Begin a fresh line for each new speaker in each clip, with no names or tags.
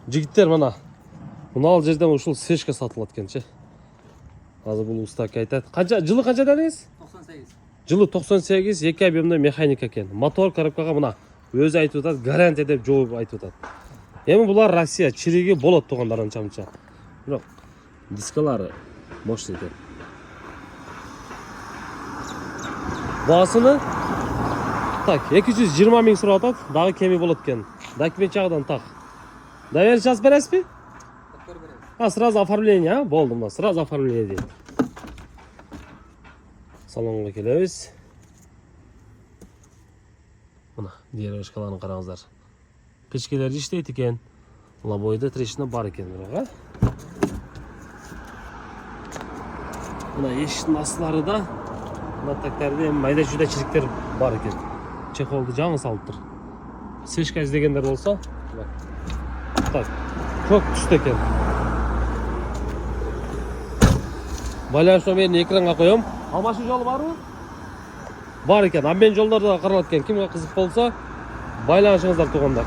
Жигиттер мына. Мына ал жерден ушул сешка сатылат экенчи. Азыр бул устака айтат. Жылы канча дедиңиз?
98.
Жылы 98, 2 объемдо механика экен. Мотор коробкага мына өзү айтып атат, гарантия деп жооп айтып атат. Эми булар Россия, чириги болот тугандар анча-мынча. Бирок дискалары мощный экен. Баасыны так 220 миң сурап атат, дагы кеми болот экен. Документ жагынан так. Доверие жазып бересизби? Сразу оформление, болду мына, сразу оформление дейт. Салонго келебиз. Мына деревяшкаларын караңыздар. Печкелер иштейт экен. Лобойда трещина бар экен бирок, Мына эшиктин астылары да мына тактарды майда жүдө чириктер бар экен. Чехолду жаңы салыптыр. Сешка издегендер болсо, так, көк түстө экен. Байланыш номерин экранга коём. Алмашуу жолу барбы? Бар экен. Абмен жолдорду да каралат экен. Кимге кызык болсо, байланышыңыздар тугандар.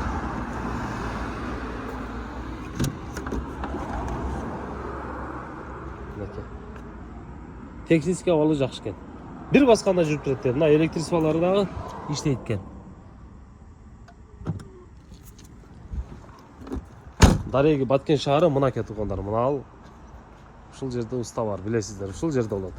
Технический абалы жакшы экен. Бир басканда жүрүп турат. Мына электричестволору дагы иштейт экен. Дареги Баткен шаары мына ке тугандар. Мына ал ушул жерде уста бар, билесиздер. Ушул жерде болот.